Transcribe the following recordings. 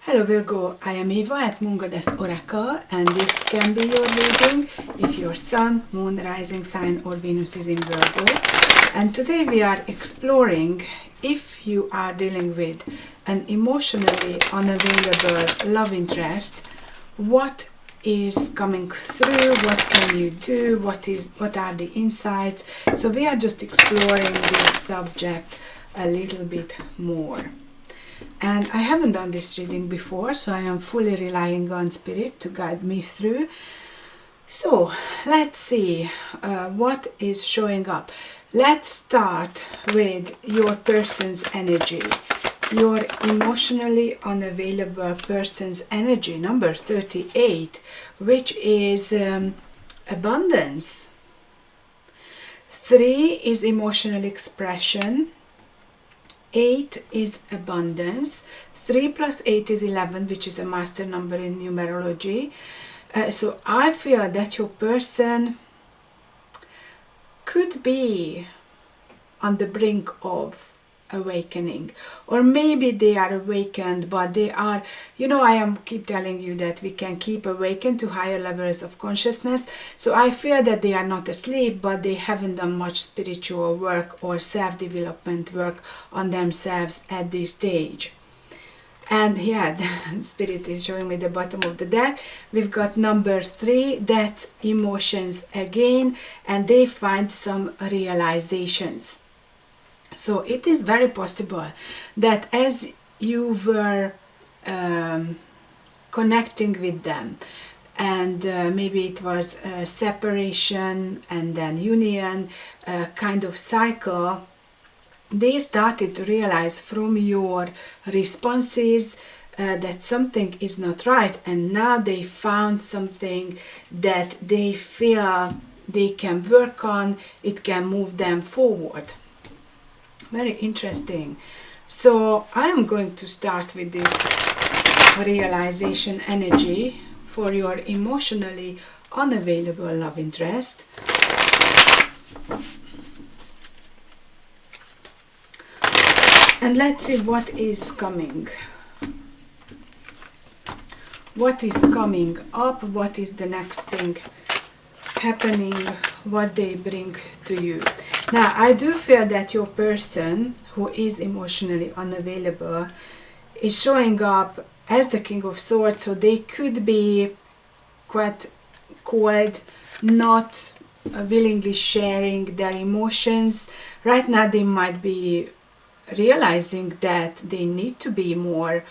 Hello Virgo, I am Eva at Moon Goddess Oracle, and this can be your reading if your Sun, Moon, Rising sign or Venus is in Virgo. And today we are exploring if you are dealing with an emotionally unavailable love interest, what is coming through, what can you do, what are the insights. So we are just exploring this subject a little bit more. And I haven't done this reading before, so I am fully relying on Spirit to guide me through. So let's see what is showing up. Let's start with your person's energy, your emotionally unavailable person's energy, number 38, which is abundance. 3 is emotional expression. 8 is abundance. 3 plus 8 is 11, which is a master number in numerology. So I feel that your person could be on the brink of awakening, or maybe they are awakened, but they are, I keep telling you that we can keep awakened to higher levels of consciousness. So I feel that they are not asleep, but they haven't done much spiritual work or self-development work on themselves at this stage. And yeah, the Spirit is showing me the bottom of the deck. We've got number 3, that's emotions again, and they find some realizations. So it is very possible that as you were connecting with them, and maybe it was a separation and then union kind of cycle, they started to realize from your responses that something is not right, and now they found something that they feel they can work on. It can move them forward. Very interesting. So I am going to start with this realization energy for your emotionally unavailable love interest. And let's see what is coming. What is coming up? What is the next thing happening? What they bring to you? Now, I do feel that your person who is emotionally unavailable is showing up as the King of Swords, so they could be quite cold, not willingly sharing their emotions. Right now, they might be realizing that they need to be more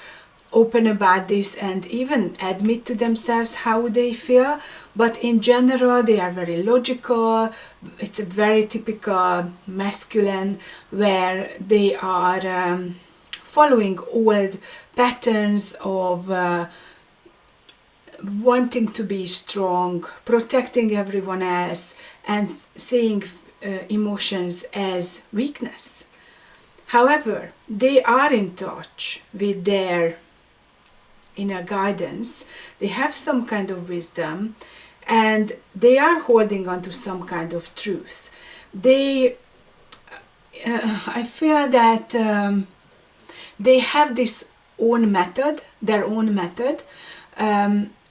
open about this and even admit to themselves how they feel, but in general they are very logical. It's a very typical masculine where they are following old patterns of wanting to be strong, protecting everyone else, and seeing emotions as weakness. However, they are in touch with their inner guidance. They have some kind of wisdom, and they are holding on to some kind of truth. I feel that they have this own method, their own method,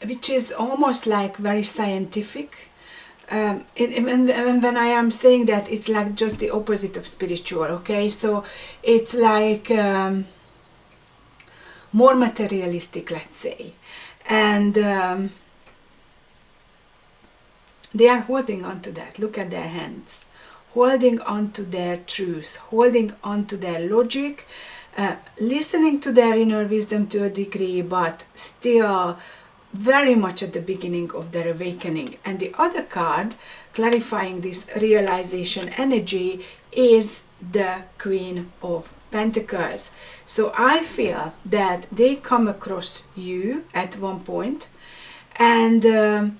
which is almost like very scientific. When I am saying that, it's like just the opposite of spiritual, okay? So it's like more materialistic, let's say. And they are holding on to that. Look at their hands. Holding on to their truth, holding on to their logic, listening to their inner wisdom to a degree, but still very much at the beginning of their awakening. And the other card clarifying this realization energy is the Queen of Pentacles. So I feel that they come across you at one point, and the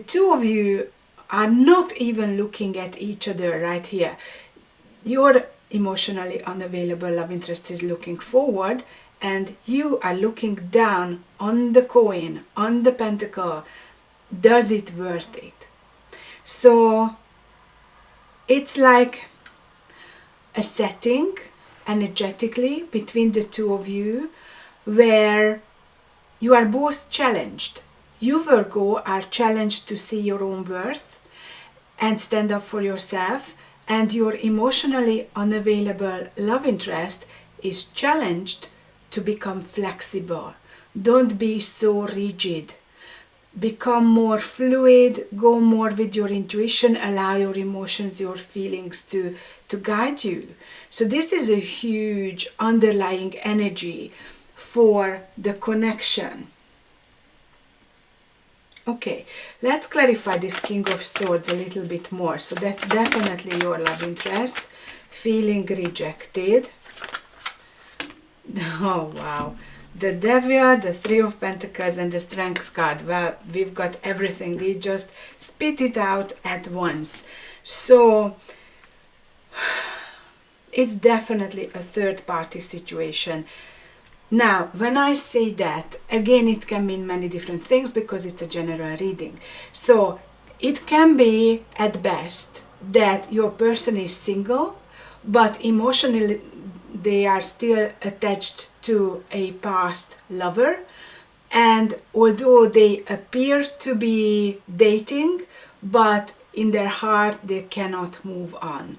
two of you are not even looking at each other right here. Your emotionally unavailable love interest is looking forward, and you are looking down on the coin, on the pentacle. Does it worth it? So it's like a setting energetically between the two of you, where you are both challenged. You, Virgo, are challenged to see your own worth and stand up for yourself, and your emotionally unavailable love interest is challenged to become flexible. Don't be so rigid. Become more fluid, go more with your intuition, allow your emotions, your feelings to guide you. So this is a huge underlying energy for the connection. Okay, let's clarify this King of Swords a little bit more. So that's definitely your love interest, feeling rejected. Oh, wow. The Devil, the Three of Pentacles, and the Strength card. Well, we've got everything. They just spit it out at once. So it's definitely a third-party situation. Now, when I say that, again, it can mean many different things because it's a general reading. So it can be, at best, that your person is single, but emotionally they are still attached to a past lover. And although they appear to be dating, but in their heart they cannot move on.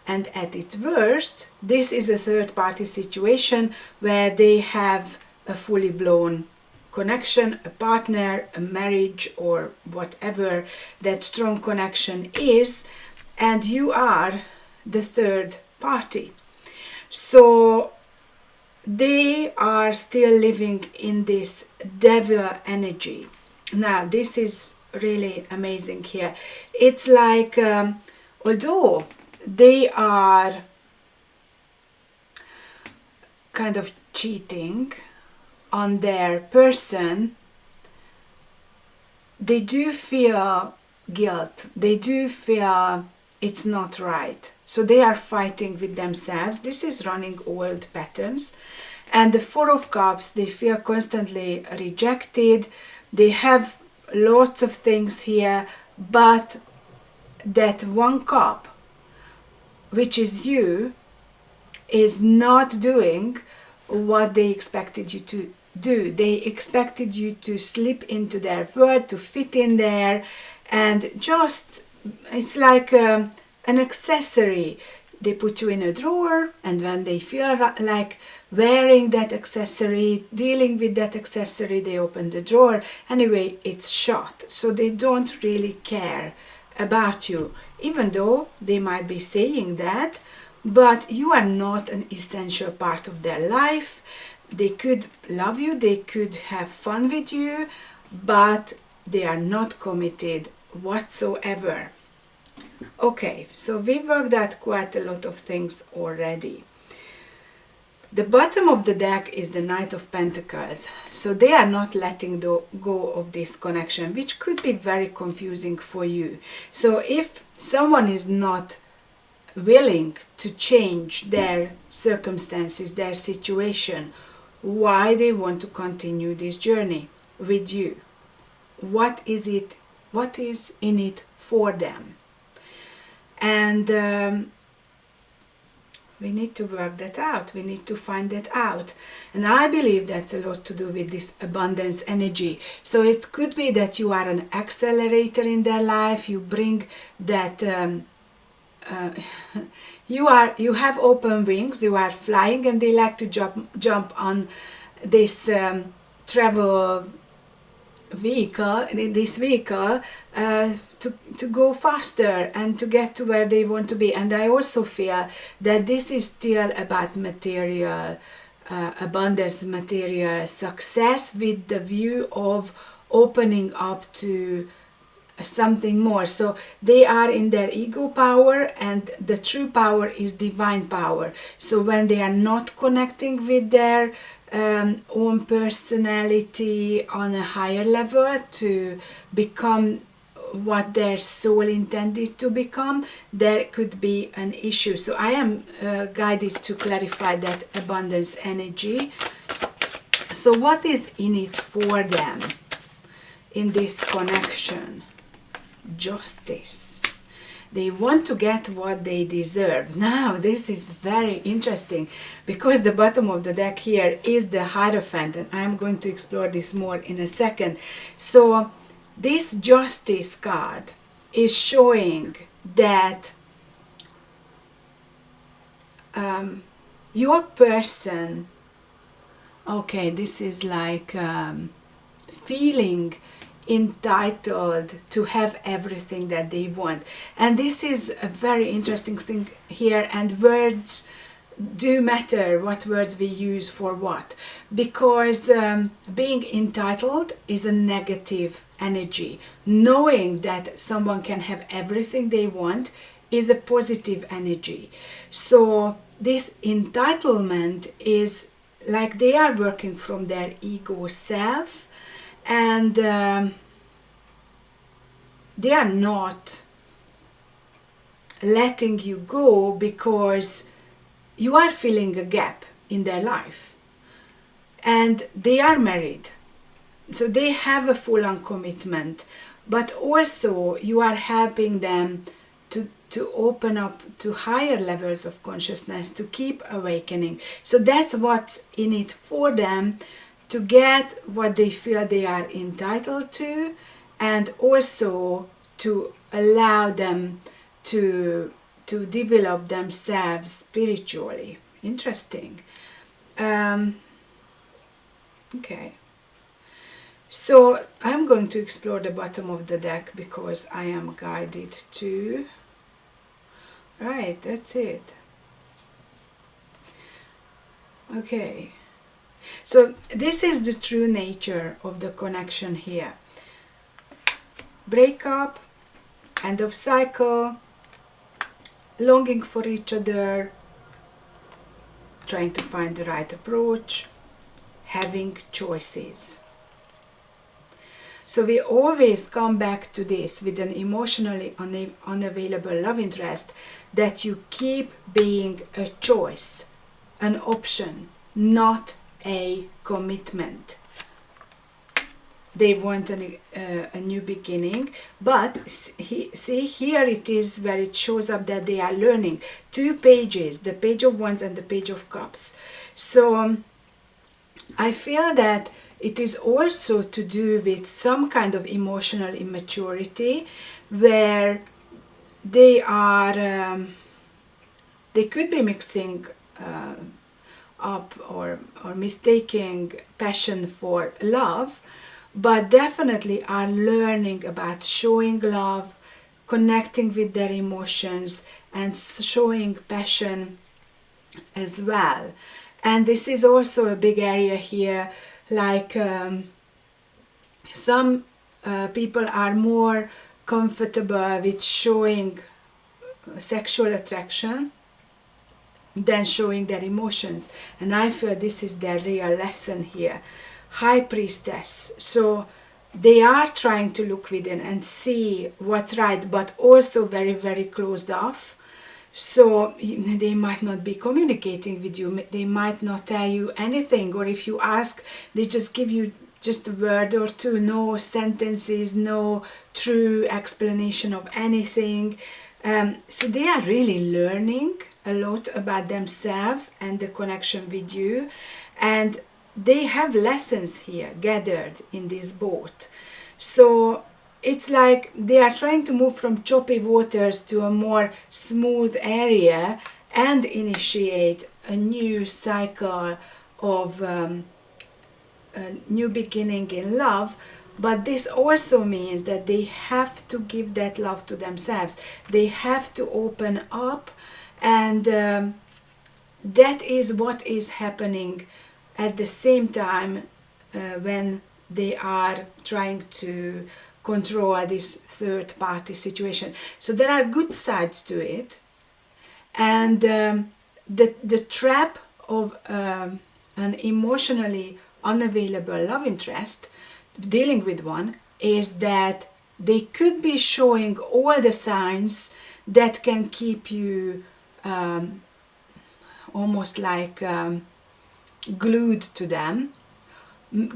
And at its worst, this is a third-party situation where they have a fully blown connection, a partner, a marriage, or whatever that strong connection is, and you are the third party. So they are still living in this devil energy. Now, this is really amazing here. It's like, although they are kind of cheating on their person, they do feel guilt. They do feel it's not right. So they are fighting with themselves. This is running old patterns. And the Four of Cups, they feel constantly rejected. They have lots of things here, but that one cup, which is you, is not doing what they expected you to do. They expected you to slip into their world, to fit in there, and just, it's like an accessory. They put you in a drawer, and when they feel like wearing that accessory, dealing with that accessory, they open the drawer. Anyway, it's shut. So they don't really care about you, even though they might be saying that, but you are not an essential part of their life. They could love you, they could have fun with you, but they are not committed whatsoever. Okay, so we worked out quite a lot of things already. The bottom of the deck is the Knight of Pentacles. So they are not letting go of this connection, which could be very confusing for you. So if someone is not willing to change their circumstances, their situation, why they want to continue this journey with you? What is it? What is in it for them? And we need to work that out. We need to find that out. And I believe that's a lot to do with this abundance energy. So it could be that you are an accelerator in their life. You bring that, you have open wings, you are flying, and they like to jump on this travel vehicle, to go faster and to get to where they want to be. And I also feel that this is still about material abundance, material success, with the view of opening up to something more. So they are in their ego power, and the true power is divine power. So when they are not connecting with their own personality on a higher level to become what their soul intended to become, there could be an issue. So I am guided to clarify that abundance energy. So what is in it for them in this connection? Justice. They want to get what they deserve. Now, this is very interesting because the bottom of the deck here is the Hierophant, and I'm going to explore this more in a second. So, this Justice card is showing that your person, okay, this is like feeling entitled to have everything that they want. And this is a very interesting thing here, and words do matter, what words we use for what, because being entitled is a negative energy. Knowing that someone can have everything they want is a positive energy. So this entitlement is like they are working from their ego self, and they are not letting you go because you are filling a gap in their life. And they are married, so they have a full-on commitment, but also you are helping them to open up to higher levels of consciousness, to keep awakening. So that's what's in it for them, to get what they feel they are entitled to, and also to allow them to develop themselves spiritually. Interesting. Okay. So I'm going to explore the bottom of the deck because I am guided to. Right, that's it. Okay. So this is the true nature of the connection here. Breakup, end of cycle, longing for each other, trying to find the right approach, having choices. So we always come back to this with an emotionally unavailable love interest, that you keep being a choice, an option, not a commitment. They want a new beginning, but see here it is where it shows up that they are learning. 2 pages, the Page of Wands and the Page of Cups. So I feel that it is also to do with some kind of emotional immaturity, where they are, they could be mixing up or mistaking passion for love, but definitely are learning about showing love, connecting with their emotions, and showing passion as well. And this is also a big area here, like some people are more comfortable with showing sexual attraction than showing their emotions, and I feel this is their real lesson here. High Priestess, so they are trying to look within and see what's right, but also very, very closed off. So they might not be communicating with you, they might not tell you anything, or if you ask, they just give you just a word or two, no sentences, no true explanation of anything. So they are really learning a lot about themselves and the connection with you, and they have lessons here gathered in this boat. So it's like they are trying to move from choppy waters to a more smooth area and initiate a new cycle of a new beginning in love. But this also means that they have to give that love to themselves. They have to open up, and that is what is happening at the same time when they are trying to control this third party situation. So there are good sides to it, and the trap of an emotionally unavailable love interest, dealing with one, is that they could be showing all the signs that can keep you almost like glued to them,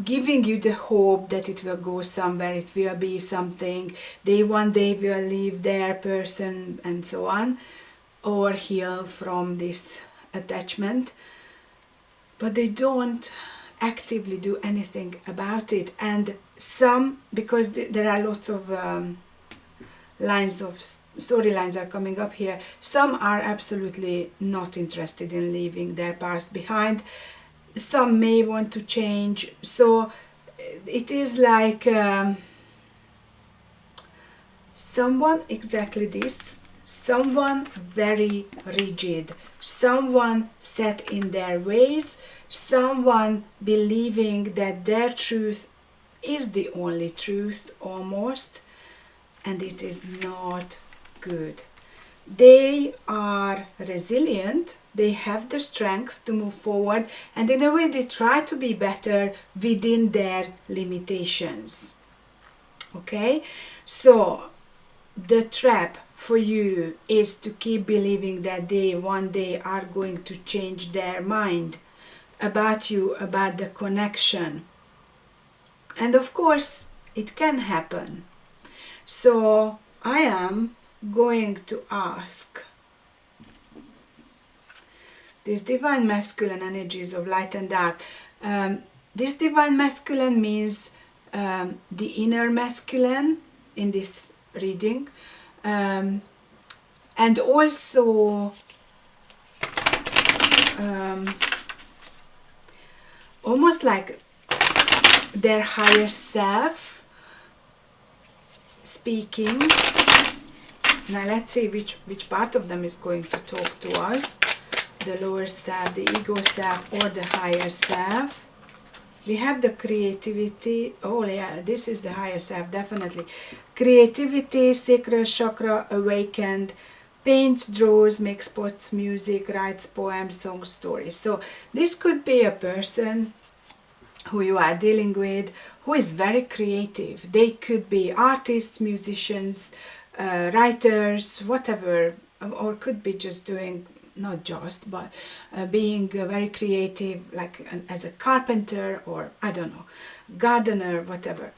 giving you the hope that it will go somewhere, it will be something, they one day will leave their person and so on, or heal from this attachment, but they don't actively do anything about it. And some, because there are lots of lines of storylines are coming up here, some are absolutely not interested in leaving their past behind, some may want to change. So it is like someone, exactly this, someone very rigid, someone set in their ways, someone believing that their truth is the only truth almost, and it is not good. They are resilient, they have the strength to move forward, and in a way they try to be better within their limitations. Okay, so the trap for you is to keep believing that they one day are going to change their mind about you, about the connection. And of course, it can happen. So I am going to ask these divine masculine energies of light and dark. This divine masculine means the inner masculine in this reading, and also almost like their higher self speaking. Now let's see which part of them is going to talk to us. The lower self, the ego self, or the higher self. We have the creativity. Oh yeah, this is the higher self, definitely. Creativity, sacral chakra awakened, paints, draws, makes pots, music, writes poems, songs, stories. So this could be a person who you are dealing with who is very creative. They could be artists, musicians, writers, whatever, or could be just doing, not just, but being very creative, like as a carpenter, or I don't know, gardener, whatever.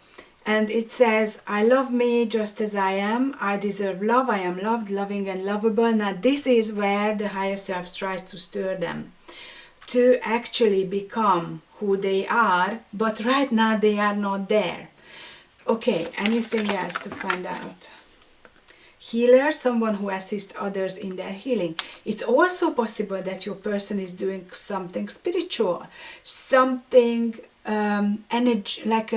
And it says, I love me just as I am, I deserve love, I am loved, loving and lovable. Now this is where the higher self tries to stir them to actually become who they are, but right now they are not there. Okay, anything else to find out? Healer, someone who assists others in their healing. It's also possible that your person is doing something spiritual, something energy, like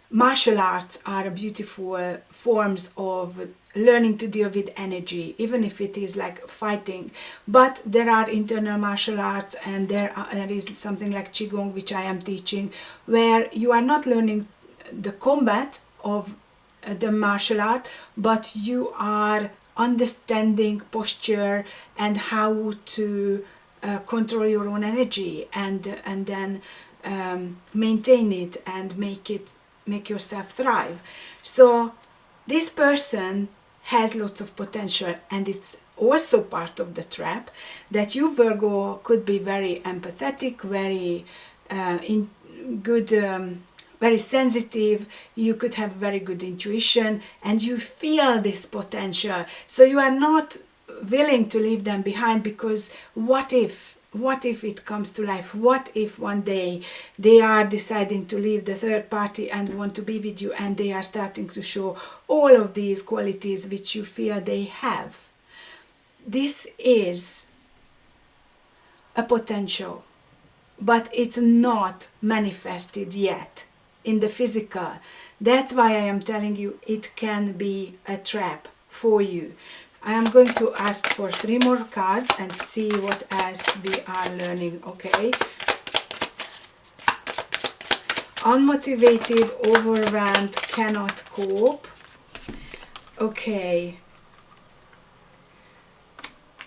martial arts are beautiful forms of learning to deal with energy, even if it is like fighting. But there are internal martial arts, and there is something like Qigong, which I am teaching, where you are not learning the combat of the martial art, but you are understanding posture and how to control your own energy, and then maintain it and make yourself thrive. So this person has lots of potential, and it's also part of the trap that you, Virgo, could be very empathetic, very good, very sensitive, you could have very good intuition, and you feel this potential. So you are not willing to leave them behind, because what if it comes to life? What if one day they are deciding to leave the third party and want to be with you, and they are starting to show all of these qualities which you feel they have? This is a potential, but it's not manifested yet in the physical. That's why I am telling you it can be a trap for you. I am going to ask for 3 more cards and see what else we are learning, okay? Unmotivated, overwhelmed, cannot cope. Okay.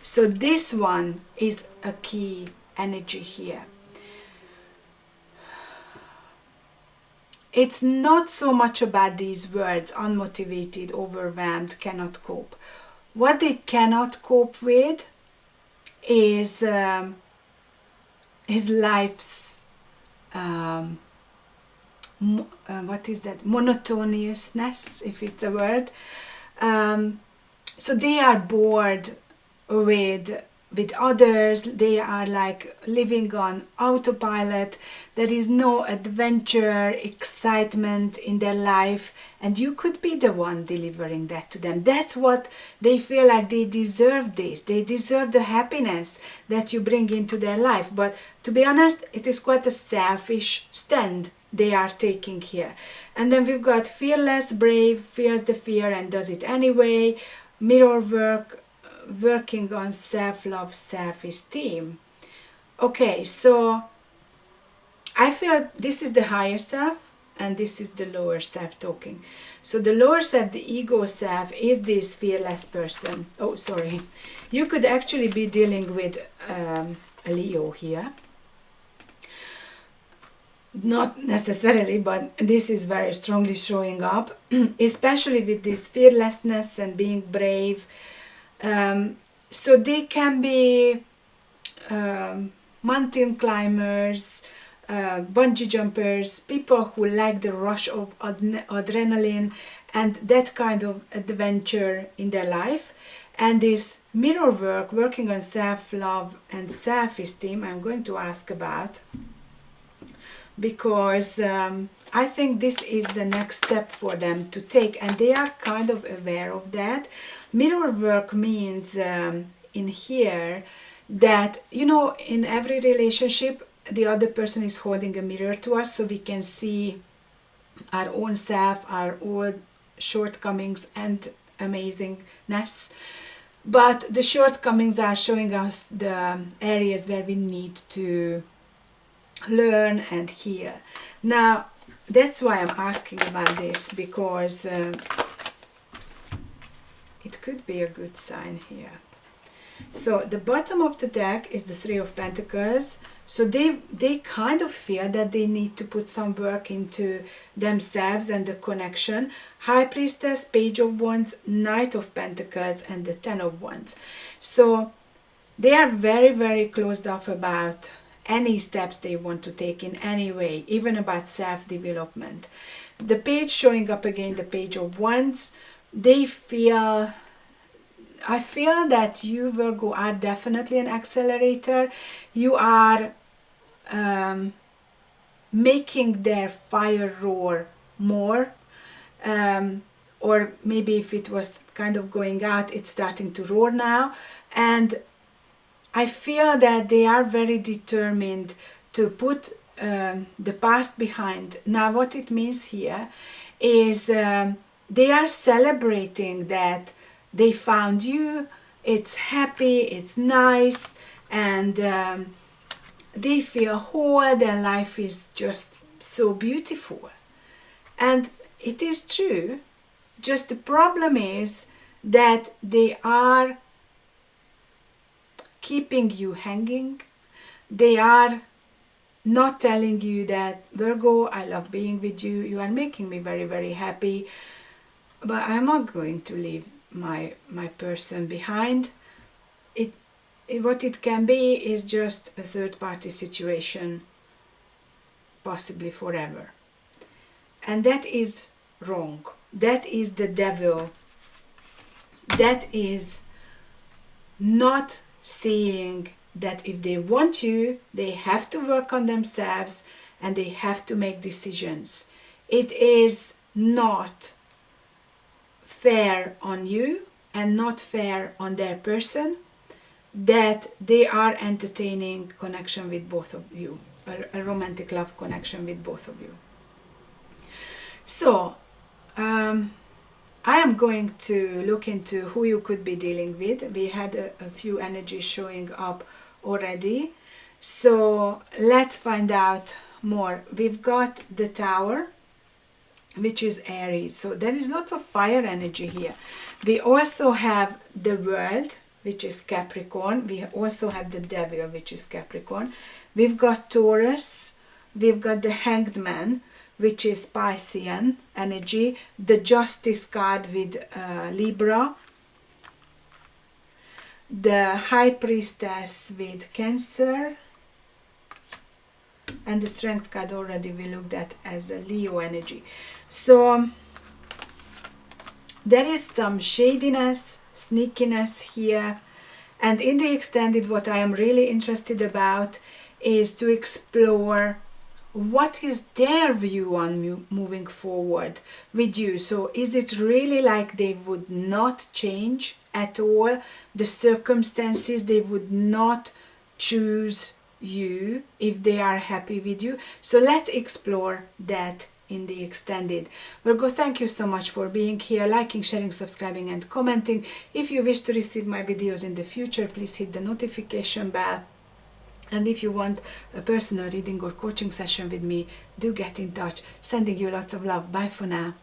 So this one is a key energy here. It's not so much about these words, unmotivated, overwhelmed, cannot cope. What they cannot cope with is life's what is that, monotonousness, if it's a word. So they are bored with others. They are like living on autopilot. There is no adventure, excitement in their life, and you could be the one delivering that to them. That's what they feel like. They deserve this. They deserve the happiness that you bring into their life. But to be honest, it is quite a selfish stand they are taking here. And then we've got fearless, brave, fears the fear and does it anyway. Mirror work, working on self-love, self-esteem. Okay, so I feel this is the higher self and this is the lower self talking. So the lower self, the ego self, is this fearless person. Oh, sorry. You could actually be dealing with a Leo here. Not necessarily, but this is very strongly showing up, especially with this fearlessness and being brave. So they can be mountain climbers, bungee jumpers, people who like the rush of adrenaline and that kind of adventure in their life. And this mirror work, working on self-love and self-esteem, I'm going to ask about, because I think this is the next step for them to take, and they are kind of aware of that. Mirror work means in here that, you know, in every relationship the other person is holding a mirror to us, so we can see our own self, our own shortcomings and amazingness. But the shortcomings are showing us the areas where we need to learn and heal. Now, that's why I'm asking about this, because it could be a good sign here. So the bottom of the deck is the Three of Pentacles. So they kind of feel that they need to put some work into themselves and the connection. High Priestess, Page of Wands, Knight of Pentacles, and the Ten of Wands. So they are very, very closed off about any steps they want to take in any way, even about self-development. The page showing up again, the Page of Wands, they feel, I feel that you, Virgo, are definitely an accelerator. You are making their fire roar more, or maybe if it was kind of going out, it's starting to roar now. And I feel that they are very determined to put the past behind. Now, what it means here is they are celebrating that they found you, it's happy, it's nice, and they feel whole, their life is just so beautiful. And it is true, just the problem is that they are keeping you hanging. They are not telling you that, Virgo, I love being with you, you are making me very, very happy, but I'm not going to leave my person behind. What it can be is just a third party situation, possibly forever. And that is wrong. That is the devil. That is not seeing that if they want you, they have to work on themselves and they have to make decisions. It is not fair on you and not fair on their person that they are entertaining connection with both of you, a romantic love connection with both of you. So I am going to look into who you could be dealing with. We had a few energies showing up already, so let's find out more. We've got the Tower, which is Aries, so there is lots of fire energy here. We also have the World, which is Capricorn. We also have the Devil, which is Capricorn. We've got Taurus. We've got the Hanged Man, which is Piscean energy. The Justice card with Libra. The High Priestess with Cancer. And the Strength card already we looked at as a Leo energy. So there is some shadiness, sneakiness here. And in the extended, what I am really interested about is to explore what is their view on moving forward with you. So is it really like they would not change at all the circumstances? They would not choose you if they are happy with you? So let's explore that in the extended. Virgo, thank you so much for being here, liking, sharing, subscribing and commenting. If you wish to receive my videos in the future, please hit the notification bell. And if you want a personal reading or coaching session with me, do get in touch. Sending you lots of love. Bye for now.